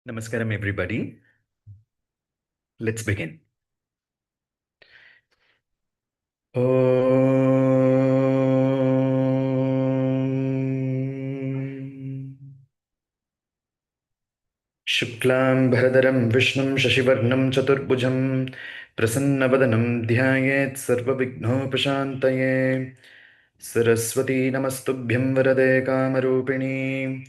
Namaskaram, everybody. Let's begin. Om Shuklam Bharadaram Vishnum Shashivarnam Chaturbhujam Prasannavadhanam Dhyayet Sarvavighnopashantaye Saraswati Namastubhyam Varade Kamarupini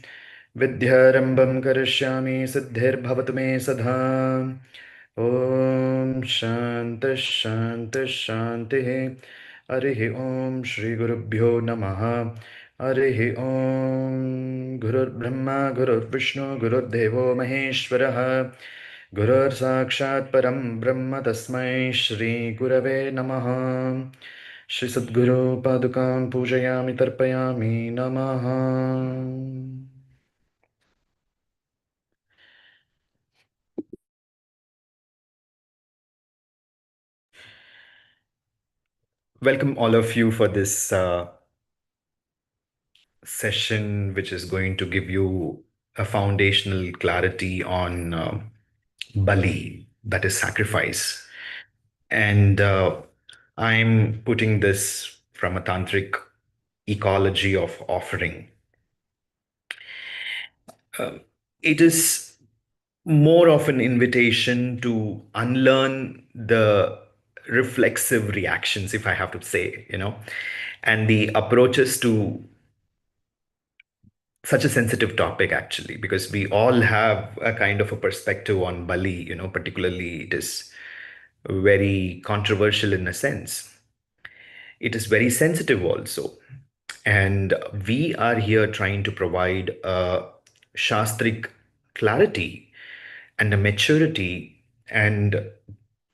Vidyarambam Karishyami Siddhir Me Sadha Om Shanti Shanti Shanti Arihi Om Shri Gurubhyo Namaha Arihi Om Gurur Brahma Gurur Vishnu Gurur Devo Maheshwaraha Gurur Sakshat Param Brahma Tasmai Shri Gurave Namaha Shri Sadguru Padukam Pujayami Tarpayami Namaha. Welcome all of you for this session, which is going to give you a foundational clarity on Bali, that is sacrifice. And I'm putting this from a tantric ecology of offering. It is more of an invitation to unlearn the reflexive reactions, if I have to say, and the approaches to such a sensitive topic, actually, because we all have a kind of a perspective on Bali, particularly it is very controversial in a sense. It is very sensitive also. And we are here trying to provide a shastric clarity and a maturity, and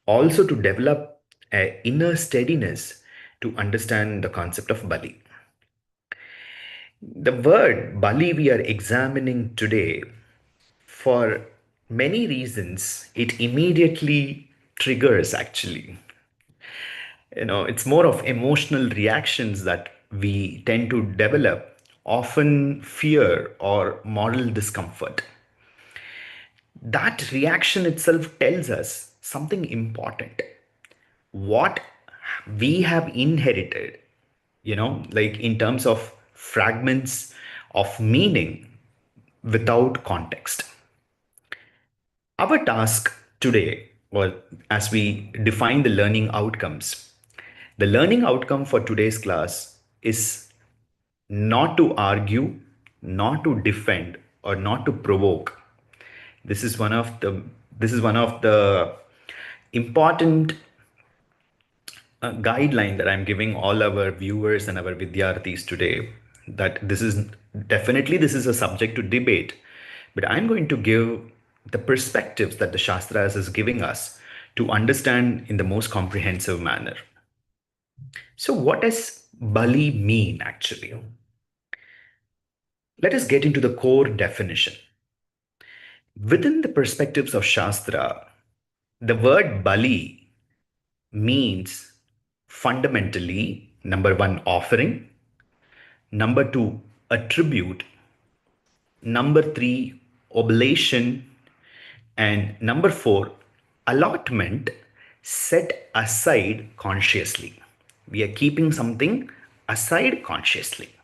also to develop an inner steadiness to understand the concept of Bali. The word Bali we are examining today, for many reasons, it immediately triggers actually. It's more of emotional reactions that we tend to develop, often fear or moral discomfort. That reaction itself tells us something important. What we have inherited, like in terms of fragments of meaning without context. Our task today, or as we define the learning outcome for today's class is not to argue, not to defend, or not to provoke. This is one of the important guideline that I'm giving all our viewers and our vidyarthis today, that this is a subject to debate, but I'm going to give the perspectives that the Shastras is giving us to understand in the most comprehensive manner. So what does Bali mean actually? Let us get into the core definition. Within the perspectives of Shastra, the word Bali means fundamentally, number one, offering, number two, attribute, number three, oblation, and number four, allotment set aside consciously. We are keeping something aside consciously.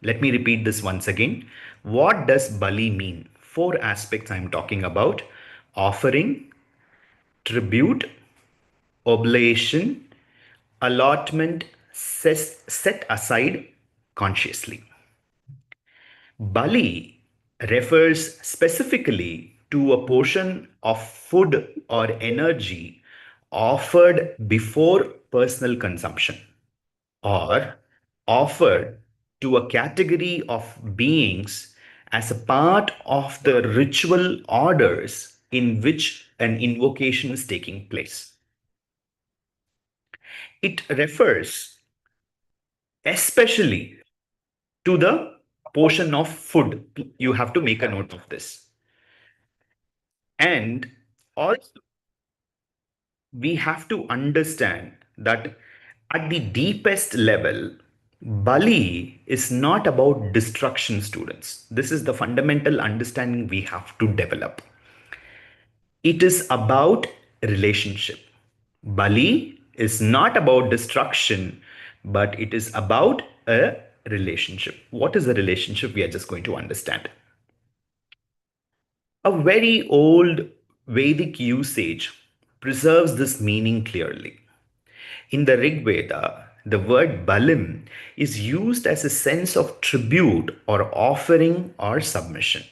Let me repeat this once again. What does Bali mean? Four aspects I'm talking about: offering, tribute, oblation, allotment, set aside consciously. Bali refers specifically to a portion of food or energy offered before personal consumption, or offered to a category of beings as a part of the ritual orders in which an invocation is taking place. It refers especially to the portion of food. You have to make a note of this. And also, we have to understand that at the deepest level, Bali is not about destruction, students. This is the fundamental understanding we have to develop. It is about relationship. Bali is not about destruction, but it is about a relationship. What is a relationship? We are just going to understand. A very old Vedic usage preserves this meaning clearly. In the Rig Veda, the word balim is used as a sense of tribute or offering or submission.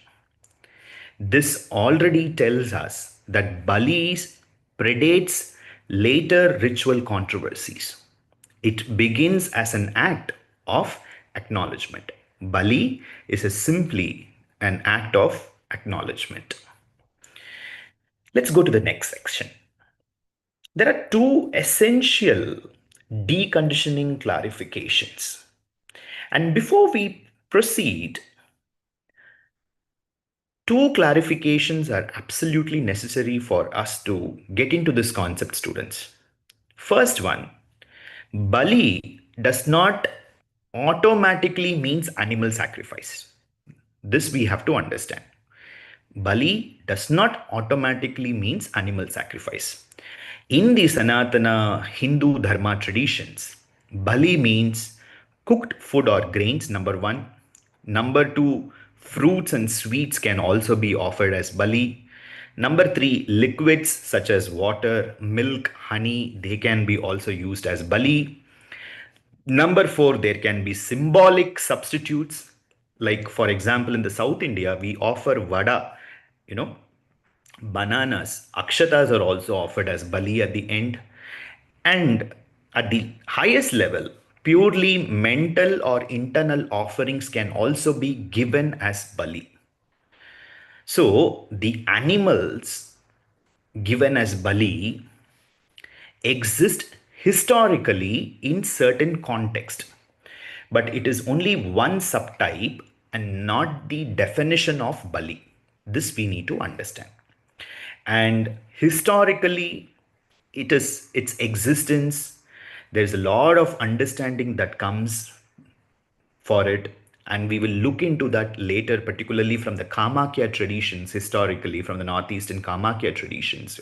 This already tells us that Bali predates later ritual controversies. It begins as an act of acknowledgement. Bali is simply an act of acknowledgement. Let's go to the next section. There are two essential deconditioning clarifications. And before we proceed, two clarifications are absolutely necessary for us to get into this concept, students. First one, Bali does not automatically means animal sacrifice. This we have to understand. Bali does not automatically means animal sacrifice. In the Sanatana Hindu Dharma traditions, Bali means cooked food or grains, number one. Number two, fruits and sweets can also be offered as Bali. Number three, liquids such as water, milk, honey, they can be also used as Bali. Number four, there can be symbolic substitutes. Like, for example, in the South India, we offer vada, you know, bananas. Akshatas are also offered as bali at the end. And at the highest level, purely mental or internal offerings can also be given as bali. So, the animals given as bali exist historically in certain context, but it is only one subtype and not the definition of bali. This we need to understand. And historically, it is its existence, there's a lot of understanding that comes for it, and we will look into that later, particularly from the Kamakya traditions. Historically, from the northeastern Kamakya traditions,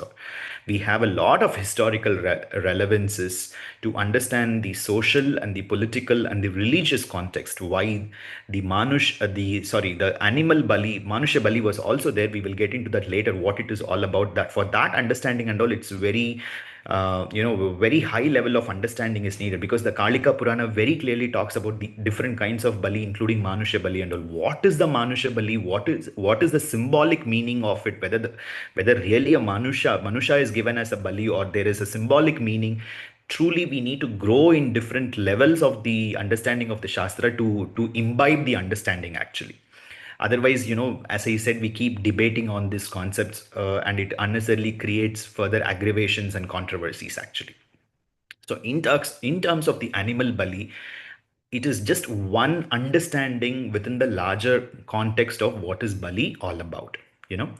we have a lot of historical relevances to understand the social and the political and the religious context, why the the animal bali, manusha bali was also there. We will get into that later, what it is all about. That for that understanding and all, it's very very high level of understanding is needed, because the Kalika Purana very clearly talks about the different kinds of Bali, including Manusha Bali and all. What is the Manusha Bali? What is the symbolic meaning of it? Whether really a Manusha is given as a Bali, or there is a symbolic meaning. Truly, we need to grow in different levels of the understanding of the Shastra to imbibe the understanding actually. Otherwise, as I said, we keep debating on these concepts, and it unnecessarily creates further aggravations and controversies actually. So in terms of the animal bali, it is just one understanding within the larger context of what is bali all about, you know.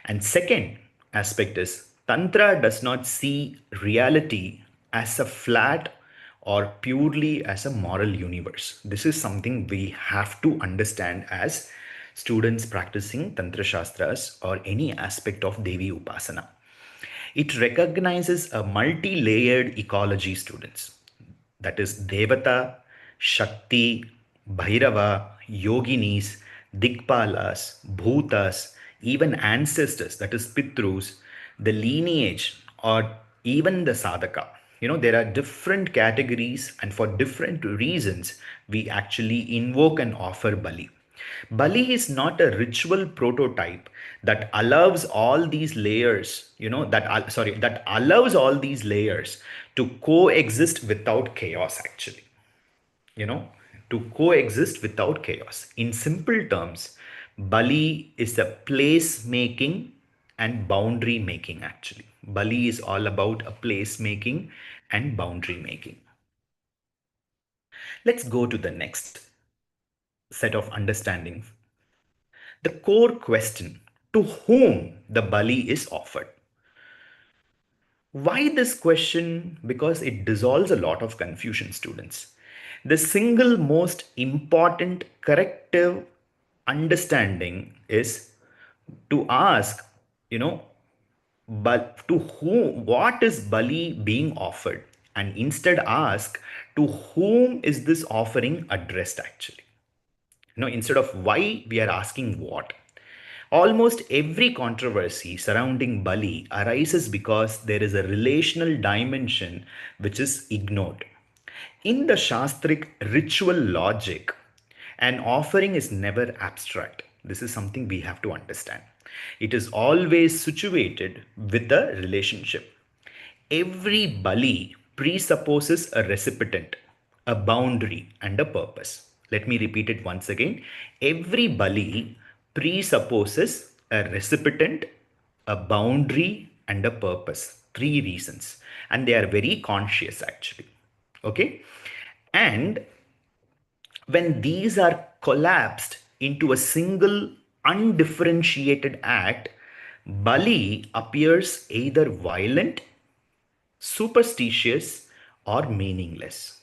And second aspect is, tantra does not see reality as a flat or purely as a moral universe. This is something we have to understand as students practicing tantra shastras or any aspect of devi upasana. It recognizes a multi-layered ecology, students. That is Devata, Shakti, Bhairava, Yoginis, Dikpalas, Bhutas, even ancestors, that is Pitrus, the lineage, or even the Sadhaka. There are different categories, and for different reasons, we actually invoke and offer Bali. Bali is not a ritual prototype that allows all these layers, that allows all these layers to coexist without chaos, actually. You know, to coexist without chaos. In simple terms, Bali is a place making and boundary making, actually. Bali is all about a place making and boundary making. Let's go to the next set of understanding. The core question: to whom the bali is offered? Why this question? Because it dissolves a lot of confusion, students. The single most important corrective understanding is to ask, you know, but to whom, what is Bali being offered? And instead ask, to whom is this offering addressed actually? Instead of why, we are asking what. Almost every controversy surrounding Bali arises because there is a relational dimension which is ignored. In the Shastric ritual logic, an offering is never abstract. This is something we have to understand. It is always situated with a relationship. Every bali presupposes a recipient, a boundary, and a purpose. Let me repeat it once again. Every bali presupposes a recipient, a boundary, and a purpose. Three reasons. And they are very conscious actually. Okay? And when these are collapsed into a single undifferentiated act, Bali appears either violent, superstitious, or meaningless.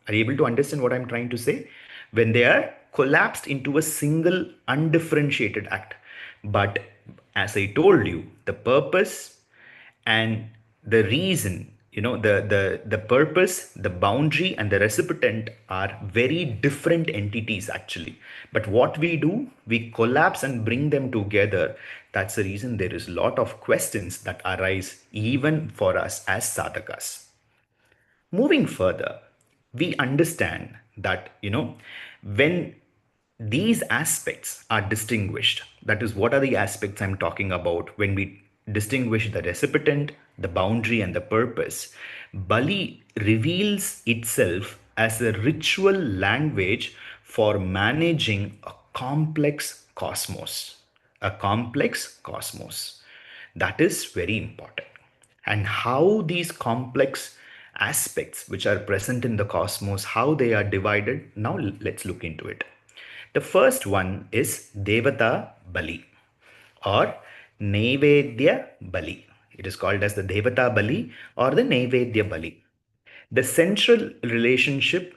Are you able to understand what I'm trying to say? When they are collapsed into a single undifferentiated act. But as I told you, the purpose and the reason, the purpose, the boundary, and the recipient are very different entities actually. But what we do, we collapse and bring them together. That's the reason there is a lot of questions that arise even for us as sadhakas. Moving further, we understand that, when these aspects are distinguished, that is, what are the aspects I'm talking about when we distinguish the recipient, the boundary, and the purpose. Bali reveals itself as a ritual language for managing a complex cosmos. A complex cosmos. That is very important. And how these complex aspects which are present in the cosmos, how they are divided, now let's look into it. The first one is Devata Bali or Naivedya Bali. It is called as the Devata Bali or the Naivedya Bali. The central relationship,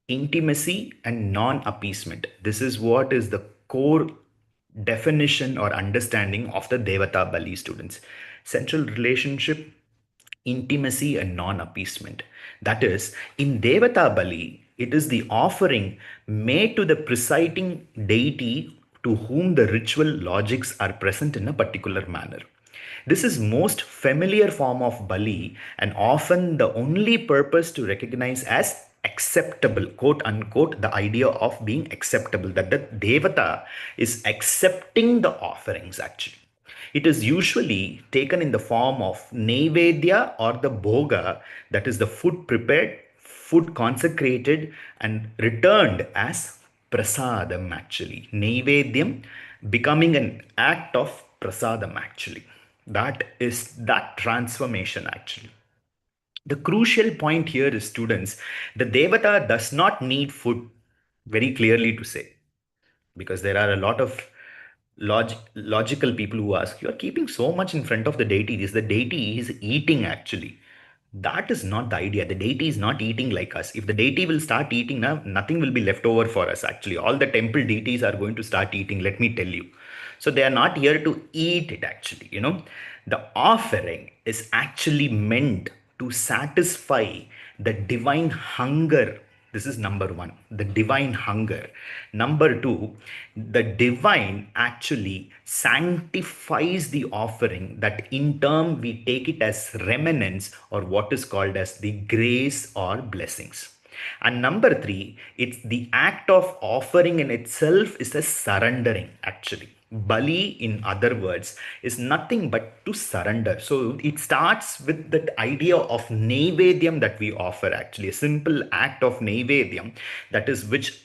intimacy, and non appeasement. This is what is the core definition or understanding of the Devata Bali, students. Central relationship, intimacy, and non appeasement. That is, in Devata Bali, it is the offering made to the presiding deity to whom the ritual logics are present in a particular manner. This is most familiar form of Bali and often the only purpose to recognize as acceptable, quote unquote, the idea of being acceptable, that the Devata is accepting the offerings actually. It is usually taken in the form of Naivedya or the Bhoga, that is the food prepared, food consecrated, and returned as prasadam actually. Naivedyam becoming an act of prasadam actually. That is that transformation actually. The crucial point here is, students, the Devata does not need food, very clearly to say, because there are a lot of logical people who ask, you are keeping so much in front of the deity. Is the deity is eating actually? That is not the idea. The deity is not eating like us. If the deity will start eating now, nothing will be left over for us actually. All the temple deities are going to start eating, let me tell you. So they are not here to eat it actually. The offering is actually meant to satisfy the divine hunger. This is number one, the divine hunger. Number two, the divine actually sanctifies the offering, that in turn we take it as remnants or what is called as the grace or blessings. And number three, it's the act of offering in itself is a surrendering actually. Bali, in other words, is nothing but to surrender. So it starts with that idea of Naivedyam that we offer, actually, a simple act of Naivedyam, that is which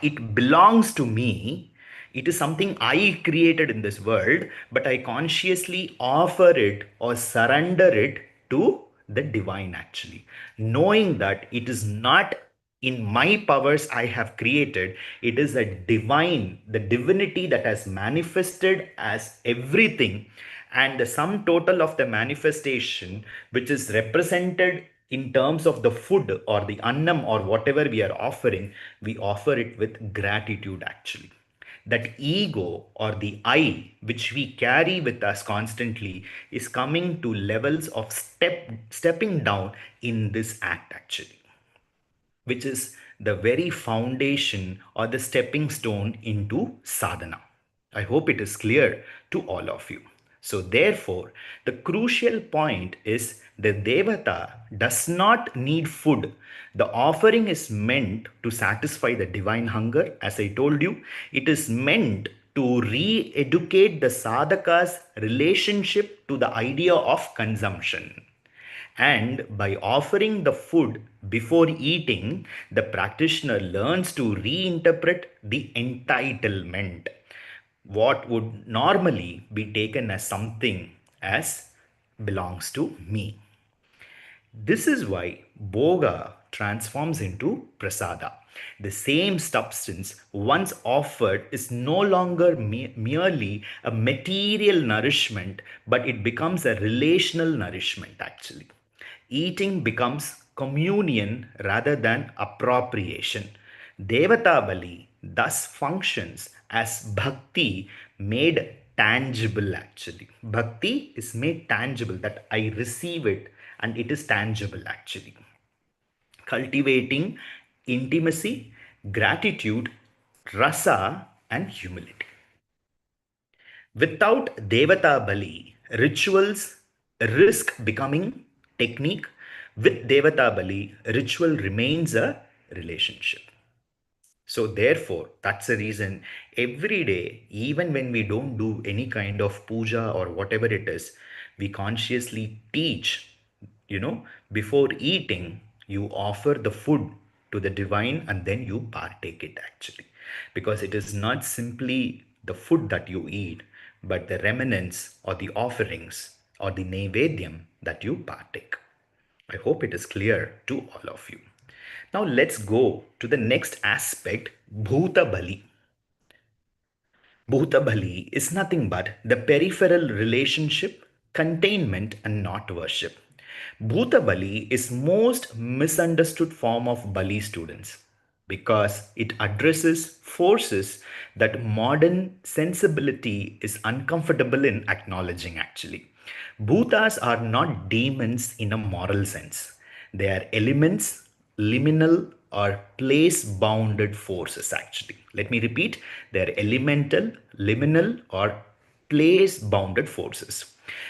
it belongs to me. It is something I created in this world, but I consciously offer it or surrender it to the divine, actually, knowing that it is not in my powers I have created. It is a divine, the divinity that has manifested as everything, and the sum total of the manifestation, which is represented in terms of the food or the annam or whatever we are offering, we offer it with gratitude actually. That ego or the I, which we carry with us constantly, is coming to levels of stepping down in this act actually, which is the very foundation or the stepping stone into sadhana. I hope it is clear to all of you. So, therefore, the crucial point is the Devata does not need food. The offering is meant to satisfy the divine hunger. As I told you, it is meant to re educate the sadhaka's relationship to the idea of consumption. And by offering the food before eating, the practitioner learns to reinterpret the entitlement, what would normally be taken as something as belongs to me. This is why Boga transforms into prasada. The same substance once offered is no longer merely a material nourishment, but it becomes a relational nourishment actually. Eating becomes communion rather than appropriation. Devata Bali thus functions as bhakti made tangible actually. Bhakti is made tangible, that I receive it and it is tangible actually. Cultivating intimacy, gratitude, rasa, and humility. Without Devata Bali, rituals risk becoming technique. With Devata Bali, ritual remains a relationship. So, therefore, that's the reason every day, even when we don't do any kind of puja or whatever it is, we consciously teach, before eating, you offer the food to the divine and then you partake it actually. Because it is not simply the food that you eat, but the remnants or the offerings or the naivedyam that you partake. I hope it is clear to all of you. Now let's go to the next aspect, Bhuta Bali. Bhuta Bali is nothing but the peripheral relationship, containment, and not worship. Bhuta Bali is most misunderstood form of Bali students because it addresses forces that modern sensibility is uncomfortable in acknowledging actually. Bhutas are not demons in a moral sense. They are elements, liminal or place bounded forces actually. Let me repeat, they are elemental, liminal or place bounded forces.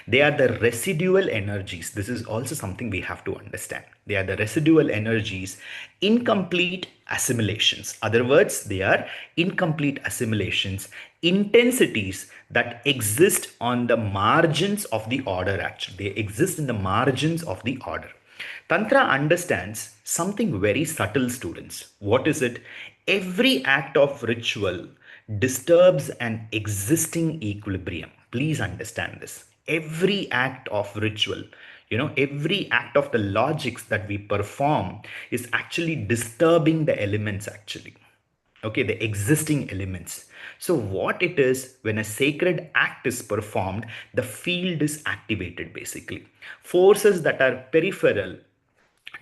They are the residual energies. This is also something we have to understand. They are the residual energies, incomplete assimilations. Other words, they are incomplete assimilations, intensities that exist on the margins of the order actually. They exist in the margins of the order. Tantra understands something very subtle, students. What is it? Every act of ritual disturbs an existing equilibrium. Please understand this. Every act of ritual, every act of the logics that we perform is actually disturbing the elements, actually. Okay, the existing elements. So, what it is when a sacred act is performed, the field is activated basically. Forces that are peripheral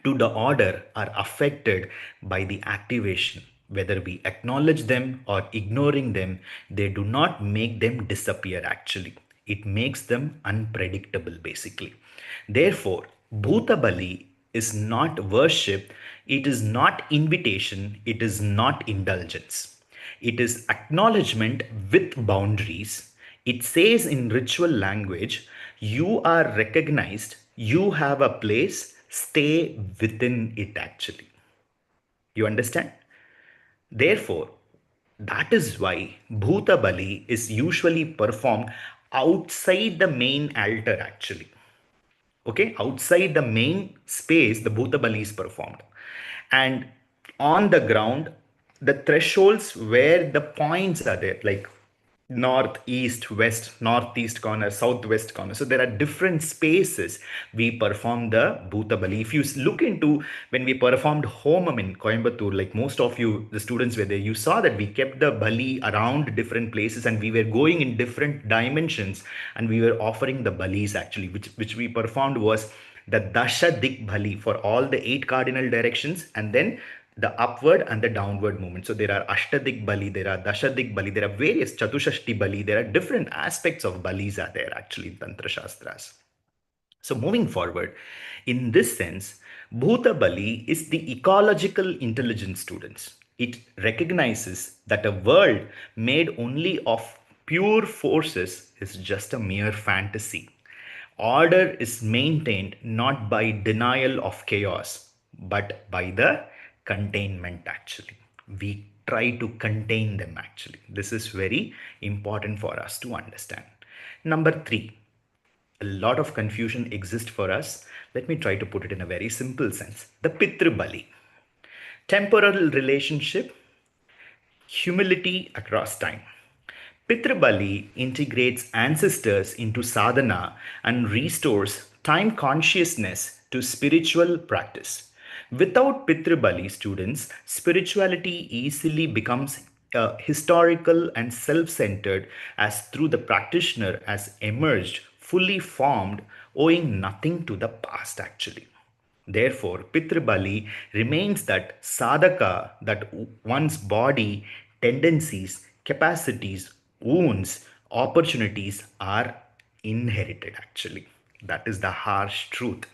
to the order are affected by the activation. Whether we acknowledge them or ignoring them, they do not make them disappear actually. It makes them unpredictable basically. Therefore, Bhuta Bali is not worship, it is not invitation, it is not indulgence. It is acknowledgement with boundaries. It says in ritual language, you are recognized, you have a place, stay within it actually. You understand? Therefore, that is why Bhuta Bali is usually performed outside the main altar actually. Okay, outside the main space, the Bhuta Bali is performed. And on the ground, the thresholds where the points are there, like north, east, west, northeast corner, southwest corner. So there are different spaces we perform the Bhuta Bali. If you look into when we performed Homam in Coimbatore, like most of you, the students were there, you saw that we kept the Bali around different places and we were going in different dimensions and we were offering the Balis actually, which we performed was the Dasha Dik Bali for all the 8 cardinal directions, and then the upward and the downward movement. So there are Ashtadik Bali, there are Dashadik Bali, there are various Chatushashti Bali, there are different aspects of Balis are there actually in Tantra Shastras. So, moving forward, in this sense, Bhuta Bali is the ecological intelligence, students. It recognizes that a world made only of pure forces is just a mere fantasy. Order is maintained not by denial of chaos, but by the containment, actually. We try to contain them, actually. This is very important for us to understand. Number three, a lot of confusion exists for us. Let me try to put it in a very simple sense. The Pitru Bali, temporal relationship, humility across time. Pitru Bali integrates ancestors into sadhana and restores time consciousness to spiritual practice. Without Pitru Bali, students, spirituality easily becomes historical and self centered, as through the practitioner has emerged fully formed, owing nothing to the past actually. Therefore, Pitrabali remains that sadhaka, that one's body, tendencies, capacities, wounds, opportunities are inherited actually. That is the harsh truth.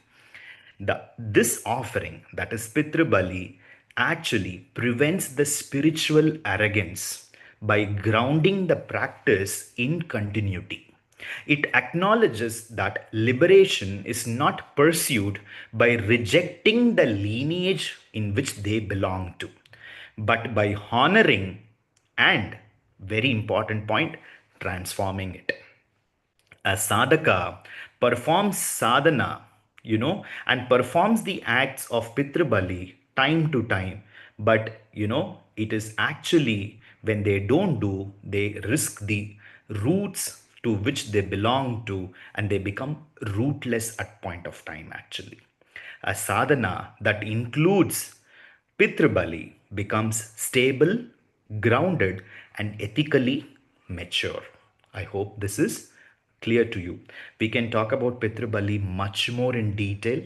This offering, that is Pitru Bali, actually prevents the spiritual arrogance by grounding the practice in continuity. It acknowledges that liberation is not pursued by rejecting the lineage in which they belong to, but by honoring and, very important point, transforming it. A sadhaka performs sadhana, and performs the acts of Pitrabali time to time. But, it is actually when they don't do, they risk the roots to which they belong to, and they become rootless at point of time actually. A sadhana that includes Pitrabali becomes stable, grounded, and ethically mature. I hope this is clear to you. We can talk about Pitrabali much more in detail.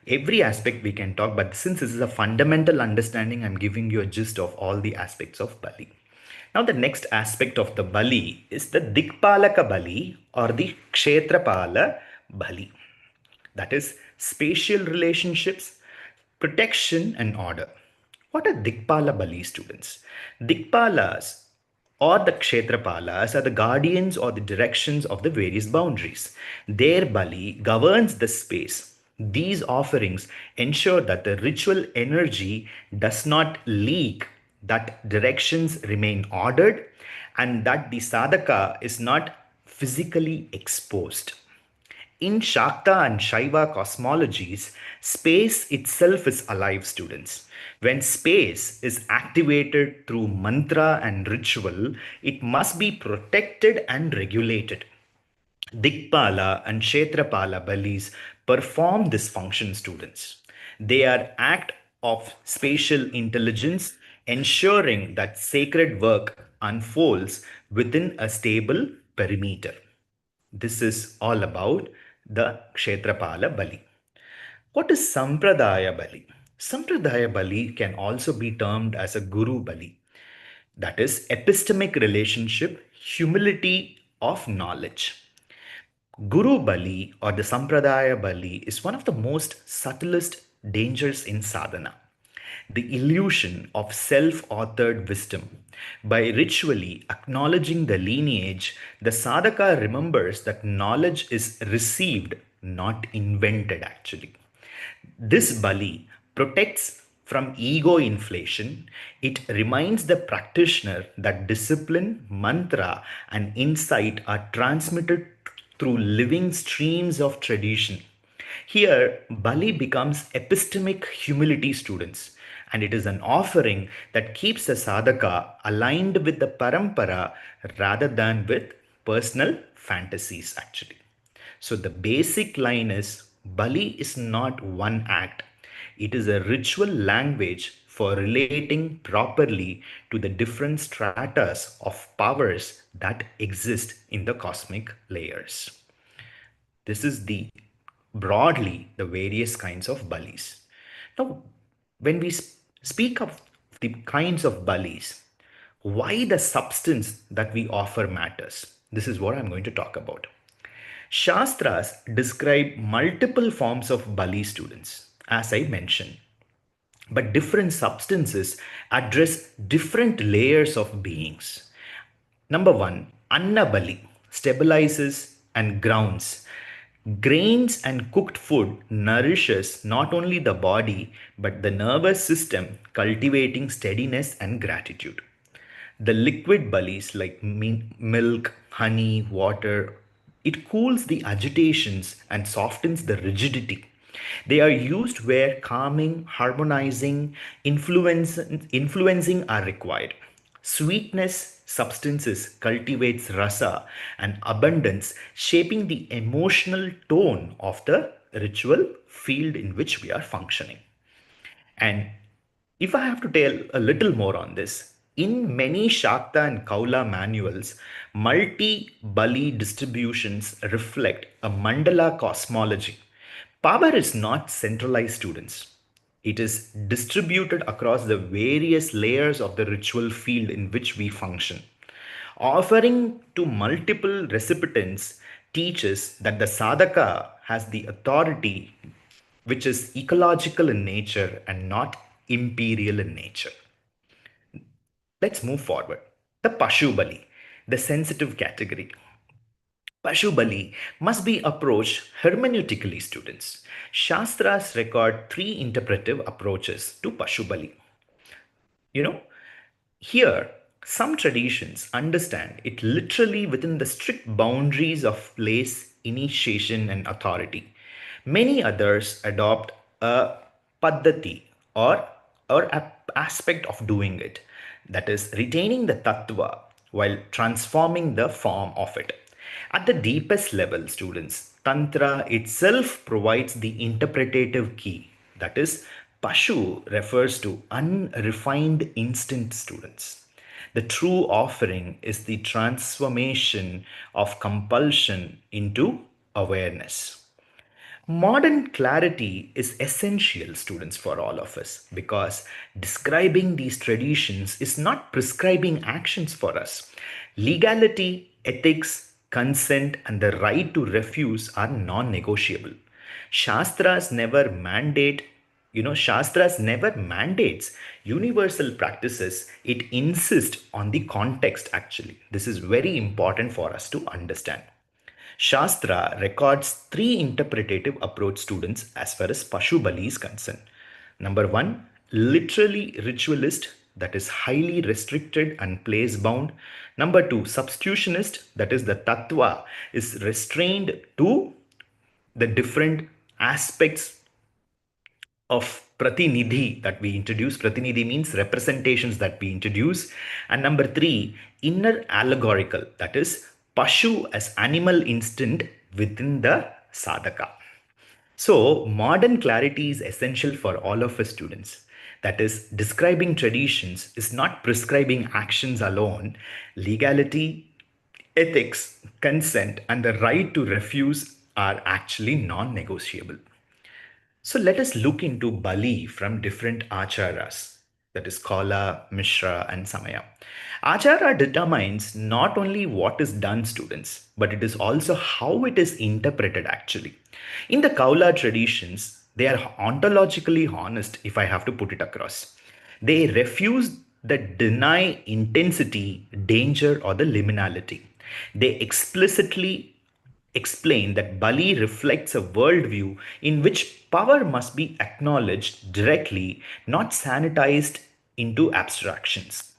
Every aspect we can talk, but since this is a fundamental understanding, I'm giving you a gist of all the aspects of Bali. Now, the next aspect of the Bali is the Dikpalaka Bali or the Kshetrapala Bali. That is spatial relationships, protection, and order. What are Dikpala Bali, students? Dikpalas or the Kshetrapalas are the guardians or the directions of the various boundaries. Their Bali governs the space. These offerings ensure that the ritual energy does not leak, that directions remain ordered, and that the sadhaka is not physically exposed. In Shakta and Shaiva cosmologies, space itself is alive, students. When space is activated through mantra and ritual, it must be protected and regulated. Dikpala and Kshetrapala Balis perform this function, students. They are act of spatial intelligence, ensuring that sacred work unfolds within a stable perimeter. This is all about the Kshetrapala Bali. What is Sampradaya Bali? Sampradaya Bali can also be termed as a Guru Bali. That is epistemic relationship, humility of knowledge. Guru Bali or the Sampradaya Bali is one of the most subtlest dangers in sadhana. The illusion of self authored wisdom. By ritually acknowledging the lineage, the sadhaka remembers that knowledge is received, not invented actually. This Bali protects from ego inflation. It reminds the practitioner that discipline, mantra, and insight are transmitted through living streams of tradition. Here, Bali becomes epistemic humility, students, and it is an offering that keeps the sadhaka aligned with the parampara rather than with personal fantasies, actually. So the basic line is Bali is not one act, it is a ritual language for relating properly to the different stratas of powers that exist in the cosmic layers. This is broadly the various kinds of Balis. Now, when we Speak of the kinds of balis, why the substance that we offer matters. This is what I'm going to talk about. Shastras describe multiple forms of Bali students, as I mentioned, but different substances address different layers of beings. Number one, Anna Bali stabilizes and grounds. Grains and cooked food nourishes not only the body but the nervous system, cultivating steadiness and gratitude. The liquid bullies like milk, honey, water, it cools the agitations and softens the rigidity. They are used where calming, harmonizing, influencing are required. Sweetness substances cultivates rasa and abundance, shaping the emotional tone of the ritual field in which we are functioning. And if I have to tell a little more on this, in many Shakta and Kaula manuals, multi Bali distributions reflect a mandala cosmology. Power is not centralized students. It is distributed across the various layers of the ritual field in which we function. Offering to multiple recipients teaches that the sadhaka has the authority which is ecological in nature and not imperial in nature. Let's move forward. The Pashu Bali, the sensitive category. Pashu Bali must be approached hermeneutically, students. Shastras record three interpretive approaches to Pashu Bali. You know, here, some traditions understand it literally within the strict boundaries of place, initiation, and authority. Many others adopt a paddhati or a aspect of doing it, that is, retaining the tattva while transforming the form of it. At the deepest level, students, Tantra itself provides the interpretative key. That is, Pashu refers to unrefined instinct, students. The true offering is the transformation of compulsion into awareness. Modern clarity is essential, students, for all of us because describing these traditions is not prescribing actions for us. Legality, ethics, consent, and the right to refuse are non negotiable. Shastras never mandate Shastras never mandates universal practices. It insists on the context, actually. This is very important for us to understand. Shastra records three interpretative approach, students, as far as Pashu Bali is concerned. Number one, literally ritualist, that is highly restricted and place bound. Number two, substitutionist, that is the tattva is restrained to the different aspects of pratinidhi that we introduce. Pratinidhi means representations that we introduce. And number three, inner allegorical, that is Pashu as animal instinct within the sadhaka. So, modern clarity is essential for all of us students. That is, describing traditions is not prescribing actions alone. Legality, ethics, consent, and the right to refuse are actually non negotiable. So let us look into Bali from different acharas, that is Kala, Mishra, and Samaya. Achara determines not only what is done, students, but it is also how it is interpreted actually. In the Kaula traditions, they are ontologically honest, if I have to put it across. They refuse that deny intensity, danger, or the liminality. They explicitly explain that Bali reflects a worldview in which power must be acknowledged directly, not sanitized into abstractions.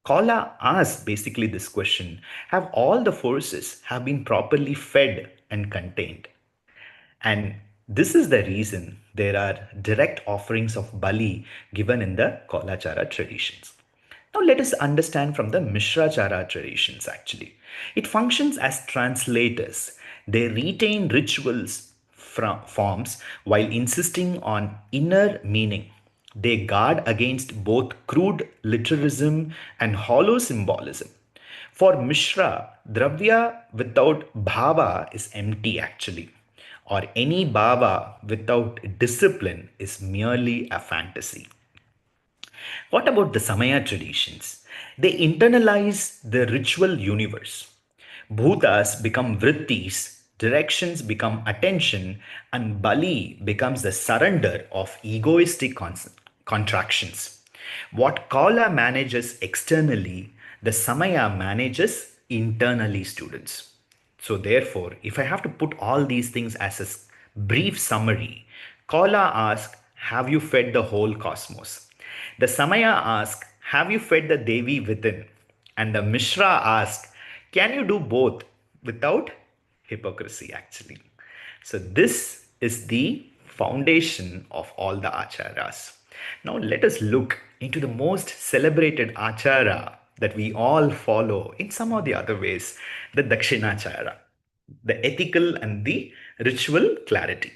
Kala asks basically this question: have all the forces have been properly fed and contained? And this is the reason there are direct offerings of Bali given in the Kolachara traditions. Now let us understand from the Mishrachara traditions actually. It functions as translators. They retain rituals forms while insisting on inner meaning. They guard against both crude literalism and hollow symbolism. For Mishra, Dravya without bhava is empty actually, or any bhava without discipline is merely a fantasy. What about the Samaya traditions? They internalize the ritual universe. Bhutas become vrittis, directions become attention, and Bali becomes the surrender of egoistic contractions. What Kala manages externally, the Samaya manages internally, students. So, therefore, if I have to put all these things as a brief summary, Kala asks, have you fed the whole cosmos? The Samaya asks, have you fed the Devi within? And the Mishra asks, can you do both without hypocrisy, actually? So, this is the foundation of all the acharas. Now, let us look into the most celebrated achara that we all follow in some or the other ways, the Dakshinachara, the ethical and the ritual clarity.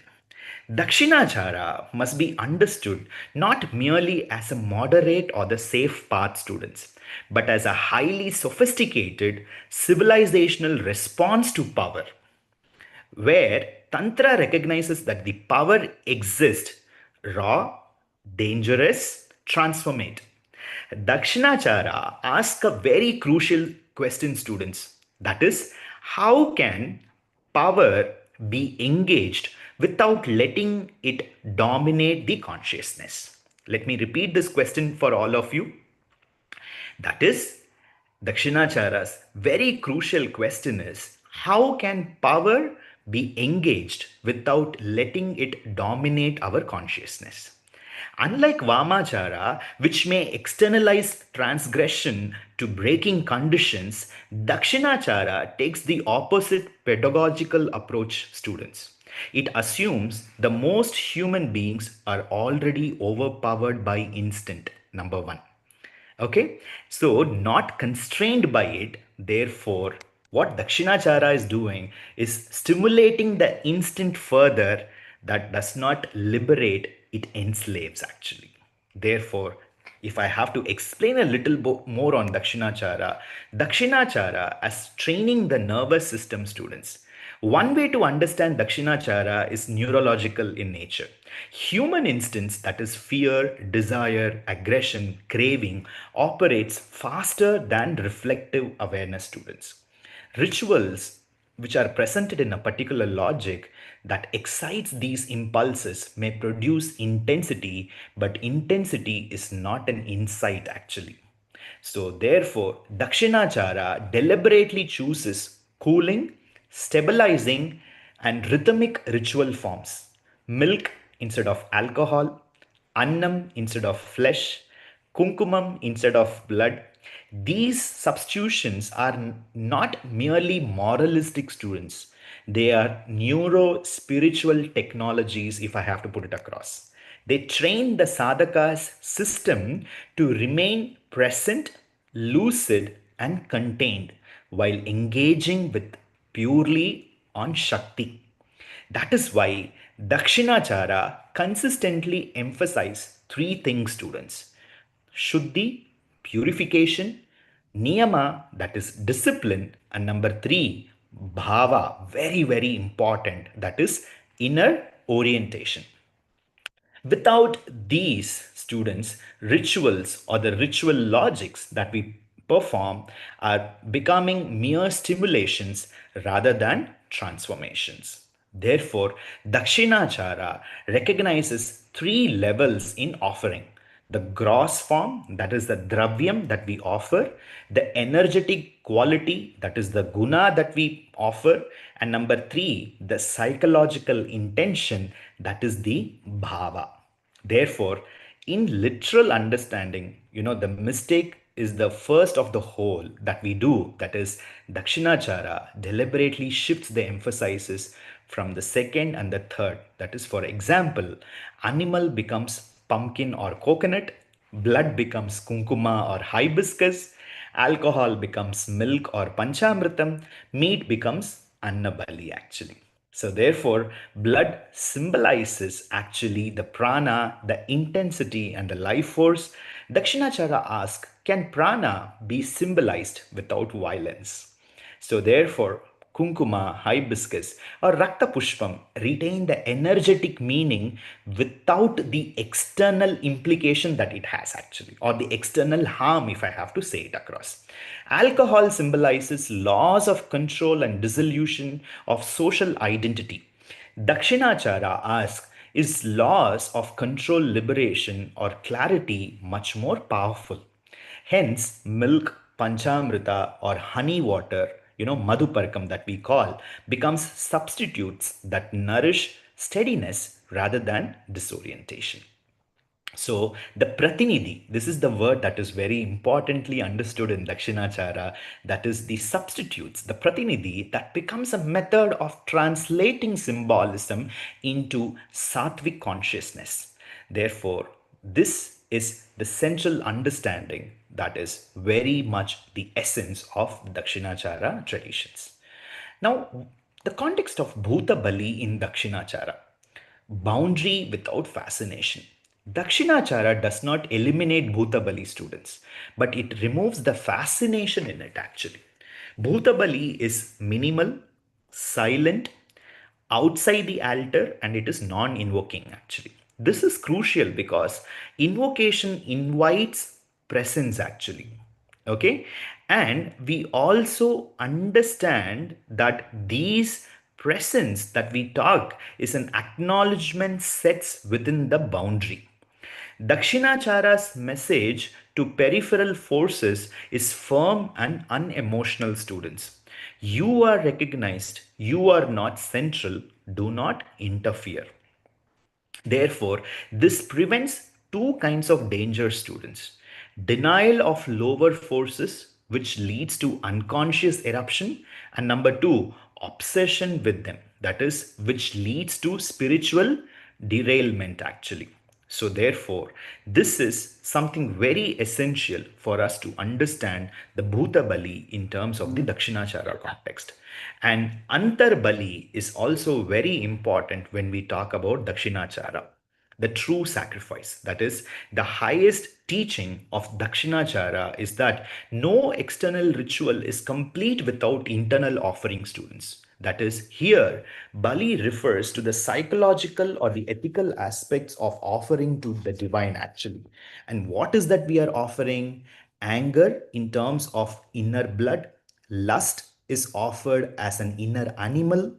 Dakshinachara must be understood not merely as a moderate or the safe path, students, but as a highly sophisticated civilizational response to power, where Tantra recognizes that the power exists raw, dangerous, transformative. Dakshinachara asks a very crucial question, students. That is, how can power be engaged without letting it dominate the consciousness? Let me repeat this question for all of you. That is, Dakshinachara's very crucial question is, how can power be engaged without letting it dominate our consciousness? Unlike Vamachara, which may externalize transgression to breaking conditions, Dakshinachara takes the opposite pedagogical approach, students. It assumes the most human beings are already overpowered by instinct, number one. Okay, so not constrained by it, therefore, what Dakshinachara is doing is stimulating the instinct further that does not liberate, it enslaves actually. Therefore, if I have to explain a little more on Dakshinachara, Dakshinachara as training the nervous system, students. One way to understand Dakshinachara is neurological in nature. Human instincts, that is fear, desire, aggression, craving, operates faster than reflective awareness, students. Rituals which are presented in a particular logic that excites these impulses may produce intensity, but intensity is not an insight actually. So, therefore, Dakshinachara deliberately chooses cooling, stabilizing, and rhythmic ritual forms. Milk instead of alcohol, annam instead of flesh, kumkumam instead of blood. These substitutions are not merely moralistic, students. They are neuro spiritual technologies, if I have to put it across. They train the sadhaka's system to remain present, lucid, and contained while engaging with purely on Shakti. That is why Dakshinachara consistently emphasize three things, students. Shuddhi, purification, Niyama, that is discipline, and number three, Bhava, very, very important, that is inner orientation. Without these, students, rituals or the ritual logics that we perform are becoming mere stimulations rather than transformations. Therefore, Dakshinachara recognizes three levels in offering: the gross form, that is the dravyam that we offer, the energetic quality, that is the guna that we offer, and number three, the psychological intention, that is the bhava. Therefore, in literal understanding, the mistake is the first of the whole that we do. That is, Dakshinachara deliberately shifts the emphasis from the second and the third. That is, for example, animal becomes pumpkin or coconut, blood becomes kunkuma or hibiscus, alcohol becomes milk or panchamritam, meat becomes annabali actually. So, therefore, blood symbolizes actually the prana, the intensity, and the life force. Dakshinachara asks, can prana be symbolized without violence? So, therefore, kunkuma, hibiscus, or rakta pushpam retain the energetic meaning without the external implication that it has actually, or the external harm, if I have to say it across. Alcohol symbolizes laws of control and dissolution of social identity. Dakshinachara asks, is loss of control liberation or clarity much more powerful? Hence, milk, panchamrita, or honey water, madhuparkam that we call, becomes substitutes that nourish steadiness rather than disorientation. So the pratinidhi, this is the word that is very importantly understood in Dakshinachara, that is the substitutes, the pratinidhi that becomes a method of translating symbolism into sattvic consciousness. Therefore, this is the central understanding that is very much the essence of Dakshinachara traditions. Now, the context of Bhuta Bali in Dakshinachara, boundary without fascination. Dakshinachara does not eliminate Bhutabali students, but it removes the fascination in it actually. Bhutabali is minimal, silent, outside the altar, and it is non invoking actually. This is crucial because invocation invites presence actually. Okay, and we also understand that these presence that we talk is an acknowledgement sets within the boundary. Dakshinachara's message to peripheral forces is firm and unemotional, students. You are recognized, you are not central, do not interfere. Therefore, this prevents two kinds of danger, students. Denial of lower forces, which leads to unconscious eruption, and number two, obsession with them, that is, which leads to spiritual derailment actually. So, therefore, this is something very essential for us to understand the Bhuta Bali in terms of the Dakshinachara context. And Antar Bali is also very important when we talk about Dakshinachara, the true sacrifice. That is, the highest teaching of Dakshinachara is that no external ritual is complete without internal offering, students. That is, here, Bali refers to the psychological or the ethical aspects of offering to the divine, actually. And what is that we are offering? Anger in terms of inner blood, lust is offered as an inner animal,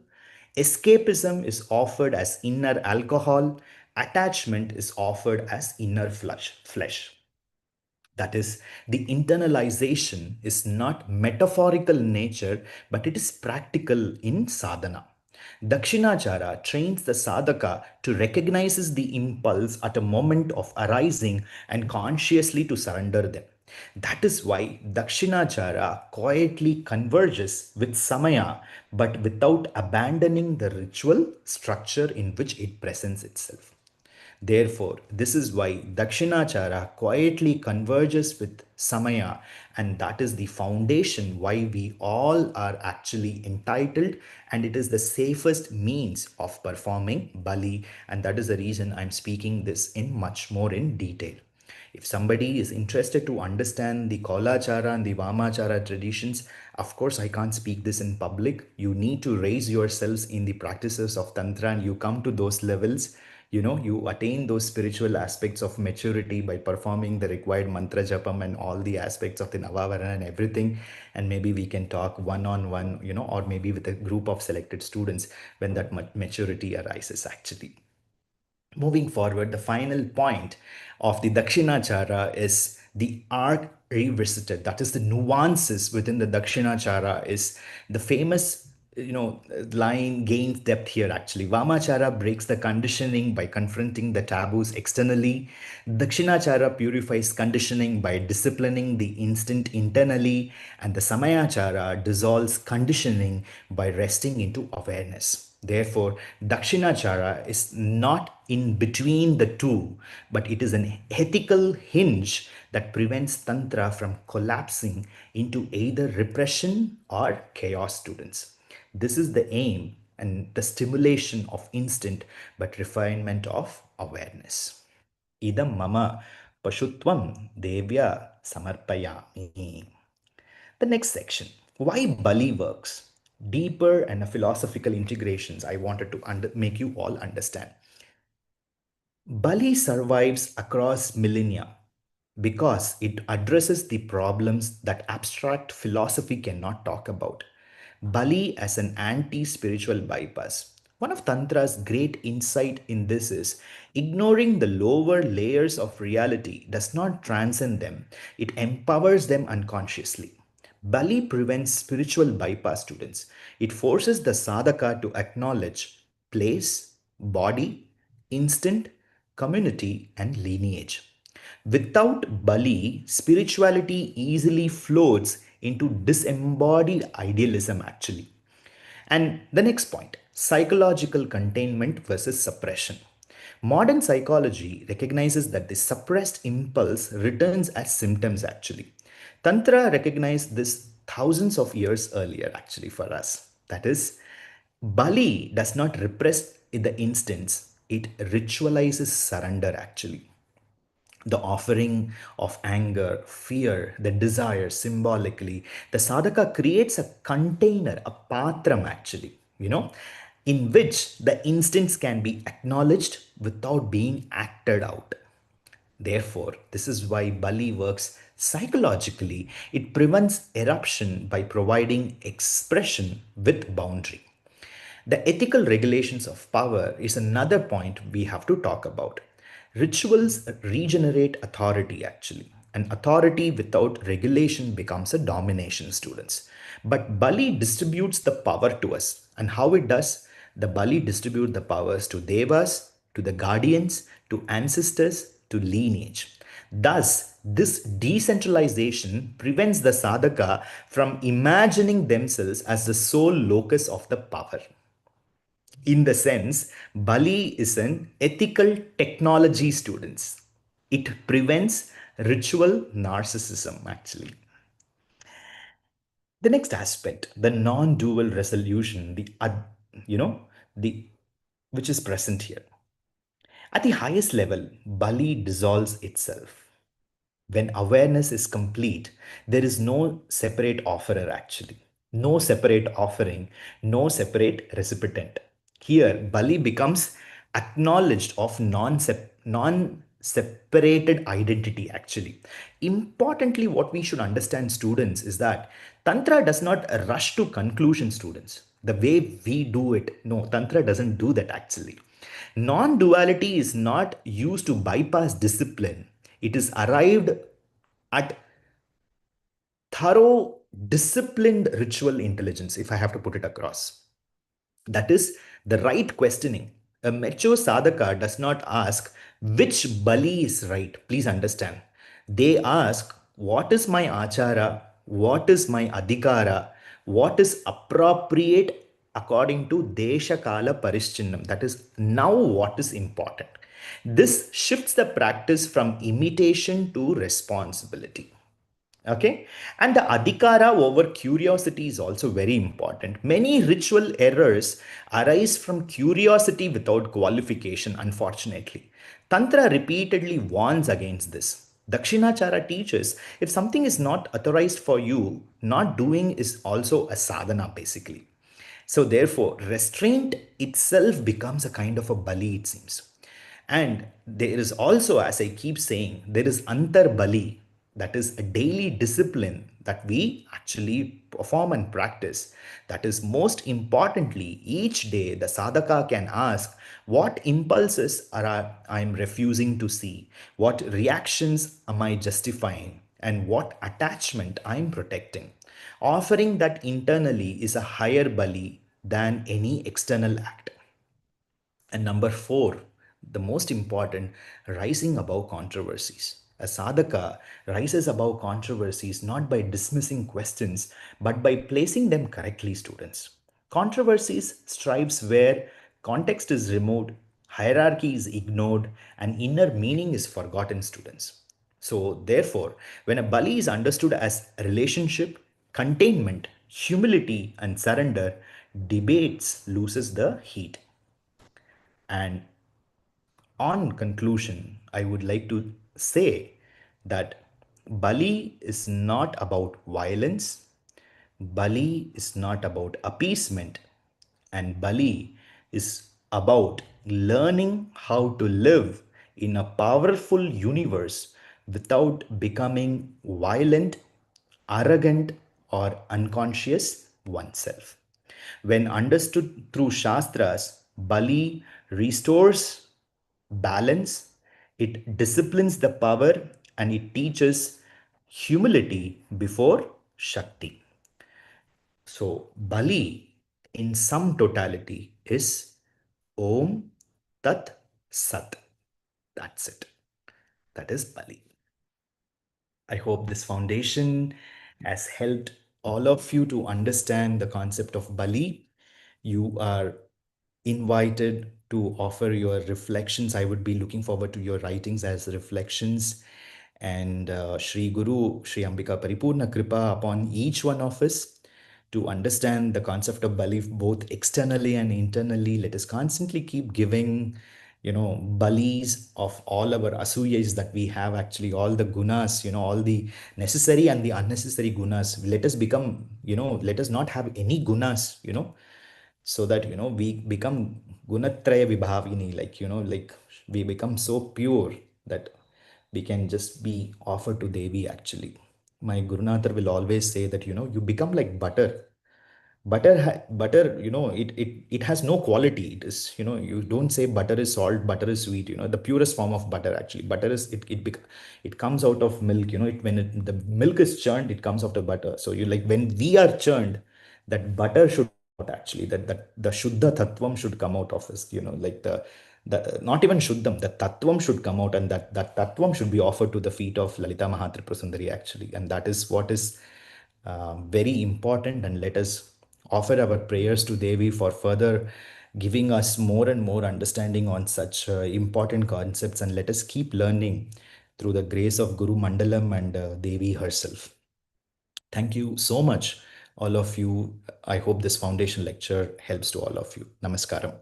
escapism is offered as inner alcohol, attachment is offered as inner flesh. That is, the internalization is not metaphorical in nature, but it is practical in sadhana. Dakshinachara trains the sadhaka to recognize the impulse at a moment of arising and consciously to surrender them. That is why Dakshinachara quietly converges with Samaya, but without abandoning the ritual structure in which it presents itself. Therefore, this is why Dakshinachara quietly converges with Samaya, and that is the foundation why we all are actually entitled, and it is the safest means of performing Bali, and that is the reason I'm speaking this in much more in detail. If somebody is interested to understand the Kolachara and the Vamachara traditions, of course, I can't speak this in public. You need to raise yourselves in the practices of Tantra and you come to those levels. You attain those spiritual aspects of maturity by performing the required mantra japam and all the aspects of the Navavarana and everything. And maybe we can talk one on one, or maybe with a group of selected students when that maturity arises actually. Moving forward, the final point of the Dakshinachara is the art revisited. That is, the nuances within the Dakshinachara is the famous line gains depth here actually. Vamachara breaks the conditioning by confronting the taboos externally. Dakshinachara purifies conditioning by disciplining the instinct internally, and the Samayachara dissolves conditioning by resting into awareness. Therefore, Dakshinachara is not in between the two, but it is an ethical hinge that prevents Tantra from collapsing into either repression or chaos, students. This is the aim and the stimulation of instinct, but refinement of awareness. Idam mama pashutvam devya samarpayami. The next section, why Bali works. deeper and philosophical integrations I wanted to make you all understand. Bali survives across millennia because it addresses the problems that abstract philosophy cannot talk about. Bali as an anti spiritual bypass. One of Tantra's great insight in this is ignoring the lower layers of reality does not transcend them, it empowers them unconsciously. Bali prevents spiritual bypass students. It forces the sadhaka to acknowledge place, body, instant, community, and lineage. Without Bali, spirituality easily floats into disembodied idealism, actually. And the next point, psychological containment versus suppression. Modern psychology recognizes that the suppressed impulse returns as symptoms, actually. Tantra recognized this thousands of years earlier, actually, for us. That is, Bali does not repress the instance, it ritualizes surrender, actually. The offering of anger, fear, the desire symbolically. The sadhaka creates a container, a patram actually, in which the instance can be acknowledged without being acted out. Therefore, this is why Bali works psychologically. It prevents eruption by providing expression with boundary. The ethical regulations of power is another point we have to talk about. Rituals regenerate authority actually. An authority without regulation becomes a domination, students. But Bali distributes the power to us. And how it does? The Bali distribute the powers to devas, to the guardians, to ancestors, to lineage. Thus, this decentralization prevents the sadhaka from imagining themselves as the sole locus of the power. In the sense, Bali is an ethical technology, students. It prevents ritual narcissism, actually. The next aspect, the non-dual resolution, the which is present here. At the highest level, Bali dissolves itself. When awareness is complete, there is no separate offerer actually. No separate offering, no separate recipient. Here, Bali becomes acknowledged of non-separated identity actually. Importantly, what we should understand, students, is that Tantra does not rush to conclusion, students. The way we do it. No, Tantra doesn't do that actually. Non duality is not used to bypass discipline, it is arrived at thorough, disciplined ritual intelligence, if I have to put it across. That is the right questioning. A mature sadhaka does not ask which bali is right. Please understand. They ask, what is my achara? What is my adhikara? What is appropriate according to desha kala parishchinnam? That is now what is important. This shifts the practice from imitation to responsibility. Okay, and the adhikara over curiosity is also very important. Many ritual errors arise from curiosity without qualification, unfortunately. Tantra repeatedly warns against this. Dakshinachara teaches if something is not authorized for you, not doing is also a sadhana basically. So, therefore, restraint itself becomes a kind of a bali, it seems. And there is also, as I keep saying, there is antar bali, that is a daily discipline that we actually perform and practice. That is most importantly, each day the sadhaka can ask, what impulses are I'm refusing to see? What reactions am I justifying? And what attachment I'm protecting? Offering that internally is a higher bali than any external act. And number four, the most important, rising above controversies. A sadhaka rises above controversies not by dismissing questions, but by placing them correctly, students. Controversies strives where context is removed, hierarchy is ignored, and inner meaning is forgotten, students. So, therefore, when a bali is understood as relationship, containment, humility, and surrender, debates loses the heat. And on conclusion, I would like to say that Bali is not about violence, Bali is not about appeasement, and Bali is about learning how to live in a powerful universe without becoming violent, arrogant, or unconscious oneself. When understood through Shastras, Bali restores balance, it disciplines the power, and it teaches humility before Shakti. So, Bali in some totality is Om Tat Sat. That's it. That is Bali. I hope this foundation has helped all of you to understand the concept of Bali. You are invited to offer your reflections. I would be looking forward to your writings as reflections. And Sri Guru, Sri Ambika Paripurna Kripa upon each one of us to understand the concept of belief both externally and internally. Let us constantly keep giving, balis of all our asuyas that we have, actually, all the gunas, all the necessary and the unnecessary gunas. Let us become, let us not have any gunas, so that we become gunatraya vibhavini, like we become so pure that we can just be offered to Devi. Actually, my Gurunatha will always say that you become like butter. Butter, it has no quality. It is, you don't say butter is salt, butter is sweet. The purest form of butter, actually, butter is it comes out of milk. The milk is churned, it comes out of butter. So you, like, when we are churned, that butter should come out, actually, that the shuddha tattvam should come out of us. Like the not even shuddham, the tattvam should come out, and that tattvam should be offered to the feet of Lalita Mahatripura Sundari, actually. And that is what is very important. And let us offer our prayers to Devi for further giving us more and more understanding on such important concepts. And let us keep learning through the grace of Guru Mandalam and Devi herself. Thank you so much, all of you. I hope this foundation lecture helps to all of you. Namaskaram.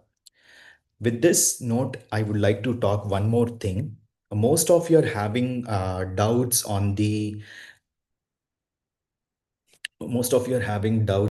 With this note, I would like to talk one more thing. Most of you are having doubts on the most of you are having doubts